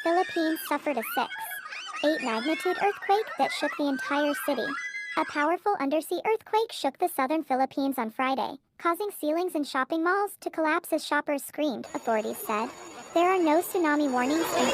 Philippines suffered a 6.8 magnitude earthquake that shook the entire city. A powerful undersea earthquake shook the southern Philippines on Friday, causing ceilings in shopping malls to collapse as shoppers screamed, authorities said. There are no tsunami warnings in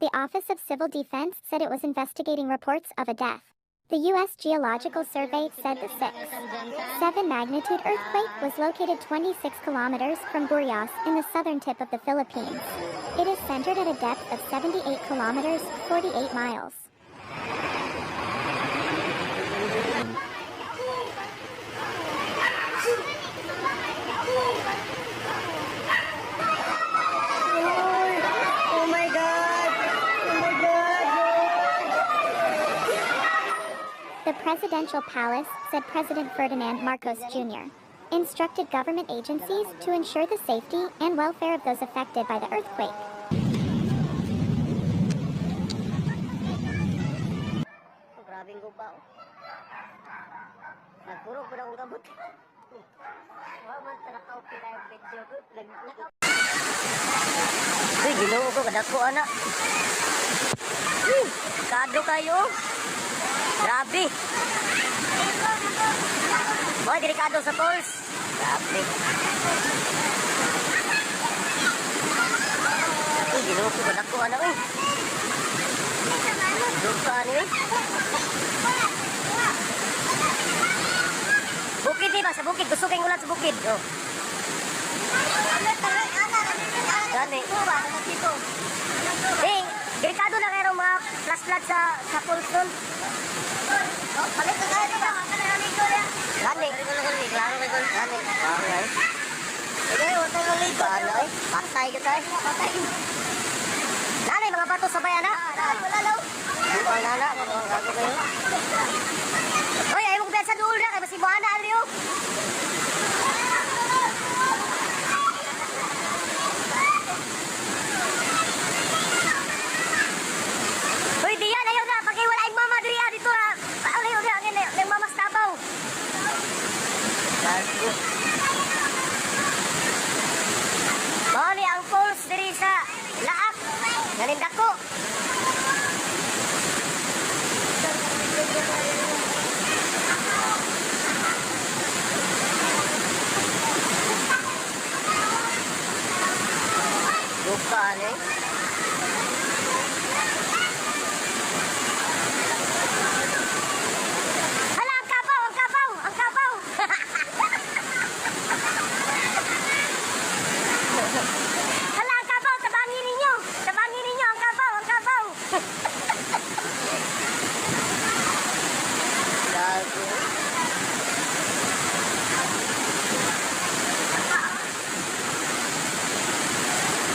The Office of Civil Defense said it was investigating reports of a death. The U.S. Geological Survey said the 6.7 magnitude earthquake was located 26 kilometers from Burias in the southern tip of the Philippines. It is centered at a depth of 78 kilometers, 48 miles. The presidential palace said President Ferdinand Marcos Jr. instructed government agencies to ensure the safety and welfare of those affected by the earthquake. Uy, ginoo ko, kadako anak. Kado kayo. Grabe. Mga delikado sa tools. Grabe. Uy, ginoo ko, kadako anak. Uy. Duka ano eh. Bukid di ba? Sa bukid. Gusto kayong ulan sa bukid. Oh. Gani. Ding, delikado na kayo mga flash-flood sa pulson. Palit na kayo ba? Gani. Klaro kayo. Gani. Okay. Sige, huwag tayo ulit. Gani. Patay ka tayo. Patay. Nanay, mga bato sabay anak. Wala law. Wala anak. Gago kayo. Uy, ayaw mong sa duol na. Kaya masibuhan na aliyo. Mali ang falls diri sa laak. Nalindak ko. Bukan eh.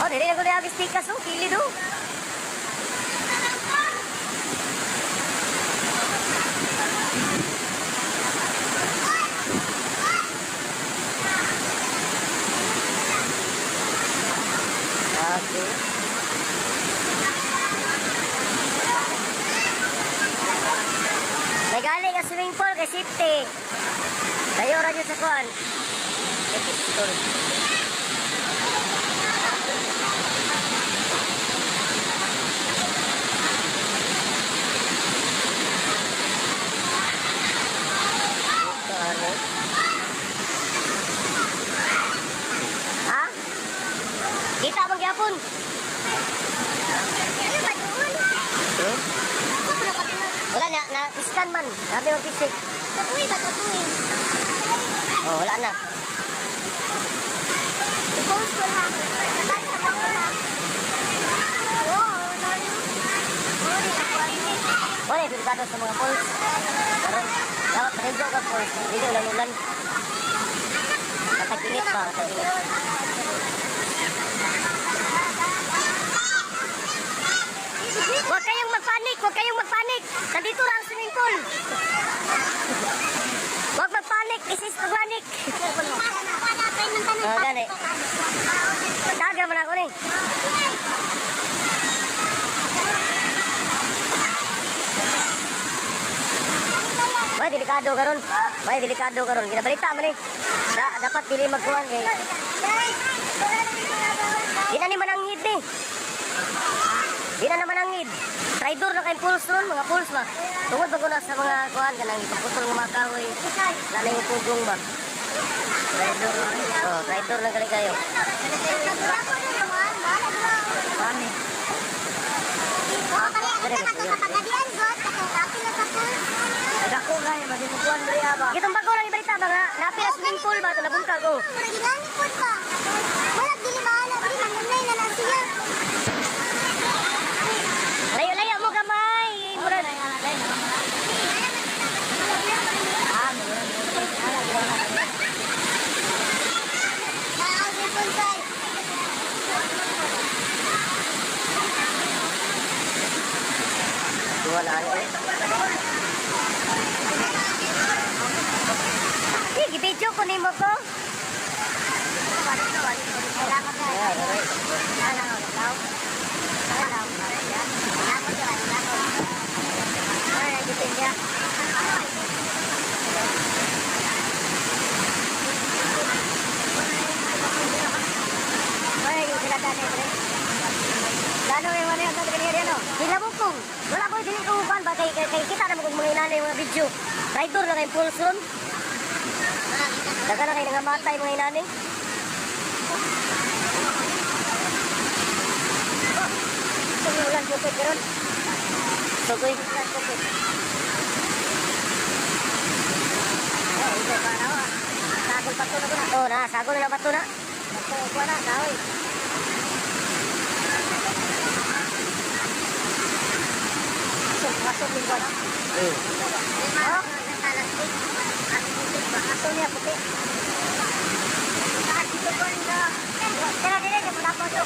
Oh, dili na ko na agis tikas oh, kili do. Okay. Nagali ka swimming pool kay safety. Tayo ra sa kuan. Ha? Kita bang gyapon? Wala na scan man. Sabi mo fisik. Tatuwi ba tatuwi? Oh, wala na. Post ko lang. Wala yung delikado sa mga pols. Karon, dapat nakidyo ka pols. Hindi ulan-ulan. Kataginit pa, kataginit. Huwag kayong magpanik. huwag kayong magpanik. Nandito lang ang swimming pool. Huwag magpanik. This is organic. Gani. Daga man ako ni. May delikado karon. May delikado karon. Ginabalita man eh. Dapat dili magkuhan kay. Di na ni manangid ni. Di na naman angid. Traidor na kayong pools ron, mga pools ba? Tungod ba ko na sa mga kuhan ka nang ipaputol ng mga kahoy. Lala yung pugong ba? Traidor. Oh, traidor na galing kayo. Kami. Dako nga yung magitukuan mo rin ba? Itong bago lang ibalita ba nga? Napila swimming pool ba? Ito nabungkag ko. Puraginani po pa. Walang dili mahala. Di manunay na lang siya. Layo-layo mo gamay. Murad. Wala ano. Sige, video ko ni mo ko. Hilabukong. Wala ko dili ko uban ba kay kita na mo mga inanay mga video. Rider na kay pulse ron. Daga na kay nangamatay mga inanay. Ulan bukid karon. Sogoy. Sagol pato na ko na. Oh, na sagol na pato na. Ko na kahoy. Masuk din ba? Oh, aso niya puti. Dito ko rin na. Tara, dito, mula po ito.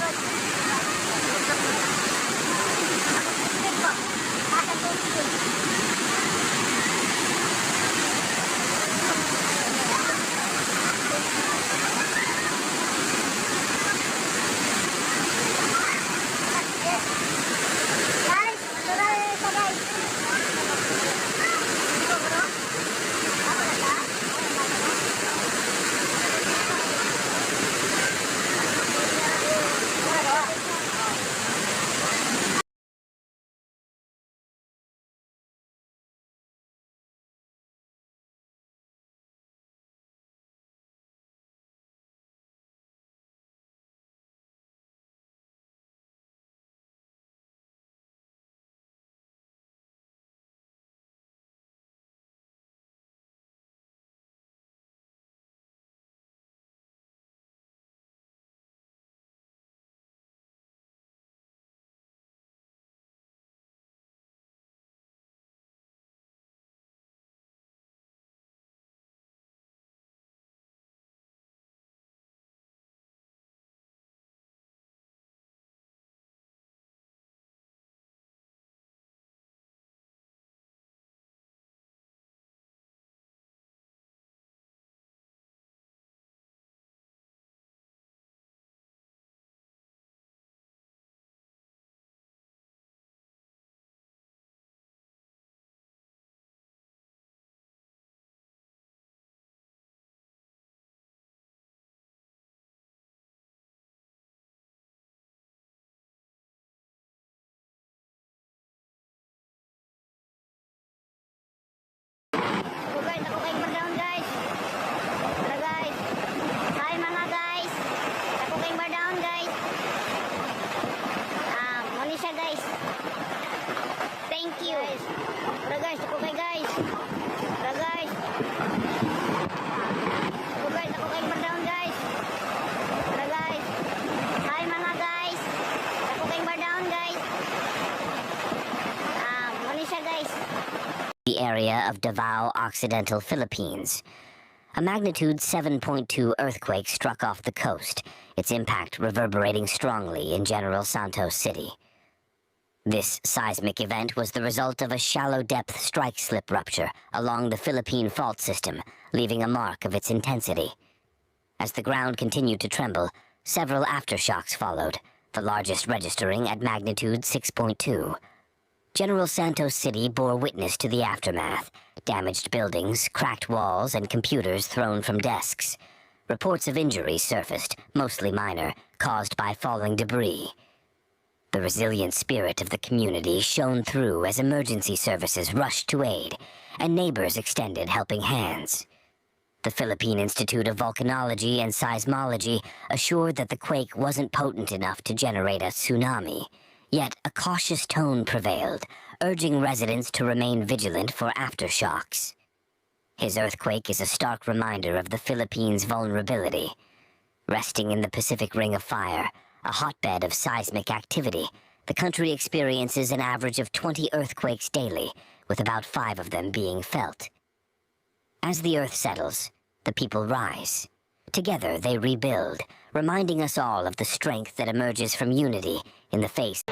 The area of Davao Occidental, Philippines. A magnitude 7.2 earthquake struck off the coast, its impact reverberating strongly in General Santos City. This seismic event was the result of a shallow-depth strike-slip rupture along the Philippine fault system, leaving a mark of its intensity. As the ground continued to tremble, several aftershocks followed, the largest registering at magnitude 6.2. General Santos City bore witness to the aftermath: damaged buildings, cracked walls, and computers thrown from desks. Reports of injuries surfaced, mostly minor, caused by falling debris. The resilient spirit of the community shone through as emergency services rushed to aid, and neighbors extended helping hands. The Philippine Institute of Volcanology and Seismology assured that the quake wasn't potent enough to generate a tsunami. Yet a cautious tone prevailed, urging residents to remain vigilant for aftershocks. His earthquake is a stark reminder of the Philippines' vulnerability. Resting in the Pacific Ring of Fire, a hotbed of seismic activity, the country experiences an average of 20 earthquakes daily, with about 5 of them being felt. As the earth settles, the people rise. Together they rebuild, reminding us all of the strength that emerges from unity in the face